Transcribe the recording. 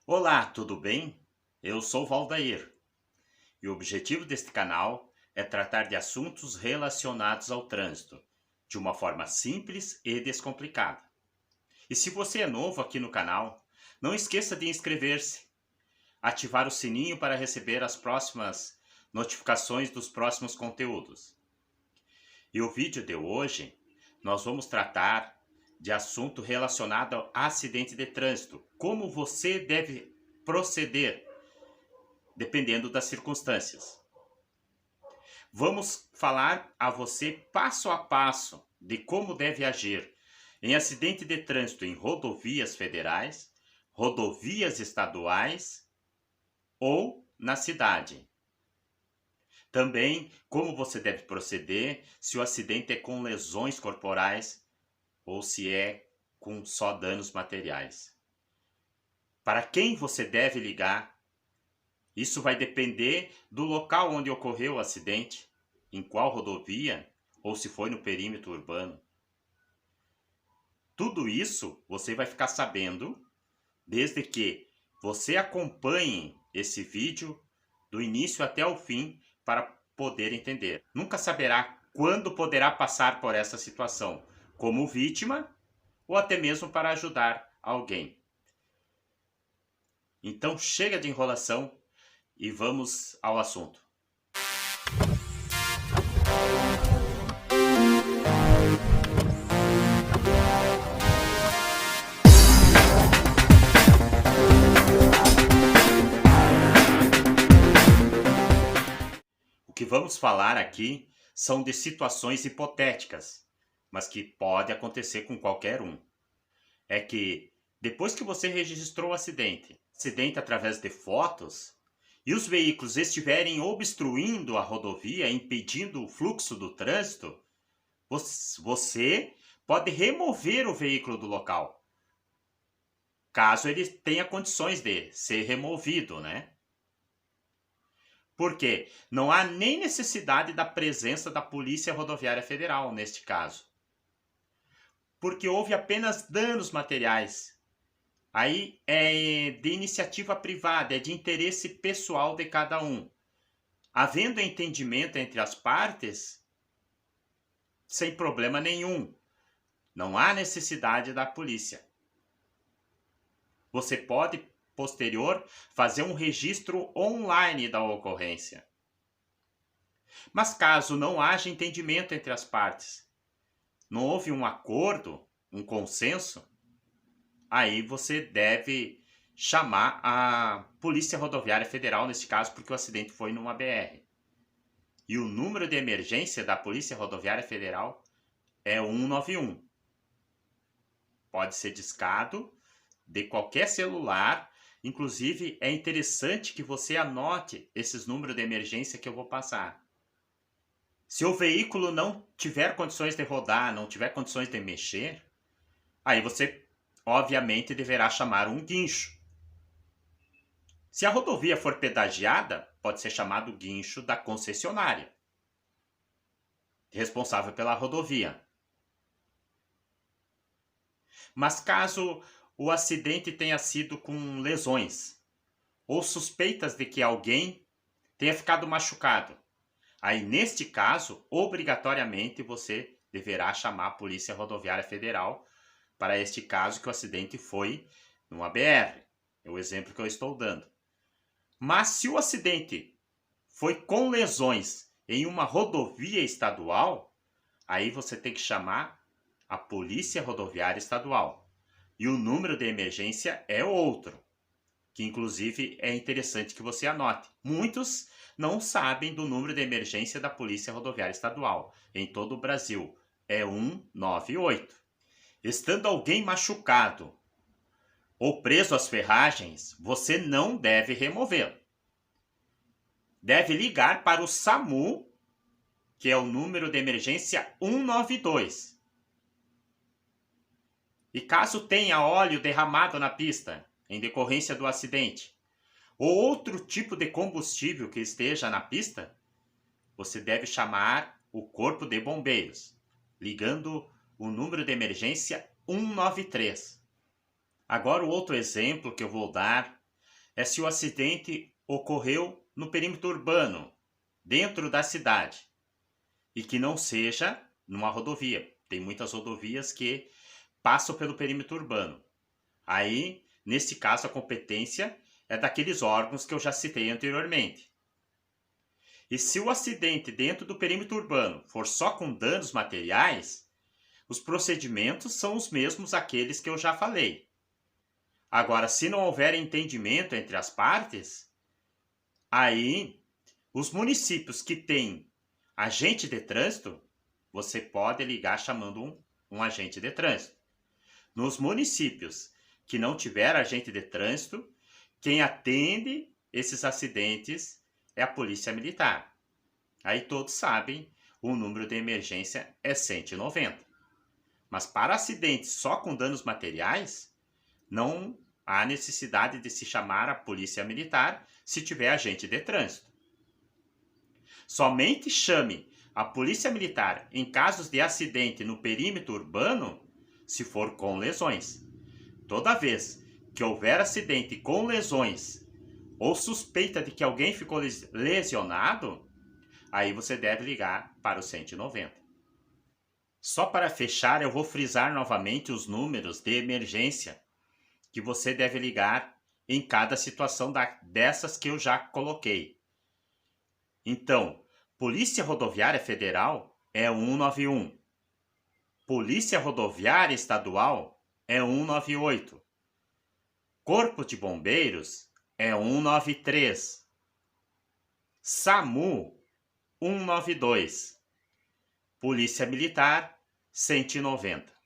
Olá, tudo bem? Eu sou Valdair e o objetivo deste canal é tratar de assuntos relacionados ao trânsito de uma forma simples e descomplicada. E se você é novo aqui no canal, não esqueça de inscrever-se, ativar o sininho para receber as próximas notificações dos próximos conteúdos. E o vídeo de hoje nós vamos tratar de assunto relacionado ao acidente de trânsito, como você deve proceder dependendo das circunstâncias. Vamos falar a você passo a passo de como deve agir em acidente de trânsito em rodovias federais, rodovias estaduais ou na cidade. Também como você deve proceder se o acidente é com lesões corporais ou se é com só danos materiais. Para quem você deve ligar? Isso vai depender do local onde ocorreu o acidente, em qual rodovia ou se foi no perímetro urbano. Tudo isso você vai ficar sabendo desde que você acompanhe esse vídeo do início até o fim para poder entender. Nunca saberá quando poderá passar por essa situação, como vítima ou até mesmo para ajudar alguém. Então chega de enrolação e vamos ao assunto. O que vamos falar aqui são de situações hipotéticas, mas que pode acontecer com qualquer um. É que depois que você registrou o acidente através de fotos, e os veículos estiverem obstruindo a rodovia, impedindo o fluxo do trânsito, você pode remover o veículo do local, caso ele tenha condições de ser removido, né? Porque não há nem necessidade da presença da Polícia Rodoviária Federal neste caso. Porque houve apenas danos materiais. Aí é de iniciativa privada, é de interesse pessoal de cada um. Havendo entendimento entre as partes, sem problema nenhum. Não há necessidade da polícia. Você pode, posterior, fazer um registro online da ocorrência. Mas caso não haja entendimento entre as partes, não houve um acordo, um consenso, aí você deve chamar a Polícia Rodoviária Federal, neste caso, porque o acidente foi numa BR. E o número de emergência da Polícia Rodoviária Federal é 191. Pode ser discado de qualquer celular. Inclusive, é interessante que você anote esses números de emergência que eu vou passar. Se o veículo não tiver condições de rodar, não tiver condições de mexer, aí você, obviamente, deverá chamar um guincho. Se a rodovia for pedagiada, pode ser chamado guincho da concessionária, responsável pela rodovia. Mas caso o acidente tenha sido com lesões, ou suspeitas de que alguém tenha ficado machucado, aí neste caso, obrigatoriamente você deverá chamar a Polícia Rodoviária Federal para este caso que o acidente foi numa BR. É o exemplo que eu estou dando. Mas se o acidente foi com lesões em uma rodovia estadual, aí você tem que chamar a Polícia Rodoviária Estadual. E o número de emergência é outro, que inclusive é interessante que você anote. Muitos não sabem do número de emergência da Polícia Rodoviária Estadual. Em todo o Brasil é 198. Estando alguém machucado ou preso às ferragens, você não deve removê-lo. Deve ligar para o SAMU, que é o número de emergência 192. E caso tenha óleo derramado na pista, em decorrência do acidente, ou outro tipo de combustível que esteja na pista, você deve chamar o Corpo de Bombeiros, ligando o número de emergência 193. Agora o outro exemplo que eu vou dar é se o acidente ocorreu no perímetro urbano, dentro da cidade, e que não seja numa rodovia. Tem muitas rodovias que passam pelo perímetro urbano. Aí, nesse caso, a competência é daqueles órgãos que eu já citei anteriormente. E se o acidente dentro do perímetro urbano for só com danos materiais, os procedimentos são os mesmos aqueles que eu já falei. Agora, se não houver entendimento entre as partes, aí os municípios que têm agente de trânsito, você pode ligar chamando um agente de trânsito. Nos municípios que não tiver agente de trânsito, quem atende esses acidentes é a Polícia Militar. Aí todos sabem, o número de emergência é 190. Mas para acidentes só com danos materiais, não há necessidade de se chamar a Polícia Militar se tiver agente de trânsito. Somente chame a Polícia Militar em casos de acidente no perímetro urbano se for com lesões. Toda vez que houver acidente com lesões ou suspeita de que alguém ficou lesionado, aí você deve ligar para o 190. Só para fechar, eu vou frisar novamente os números de emergência que você deve ligar em cada situação dessas que eu já coloquei. Então, Polícia Rodoviária Federal é 191. Polícia Rodoviária Estadual é 198. Corpo de Bombeiros é 193. SAMU 192. Polícia Militar 190.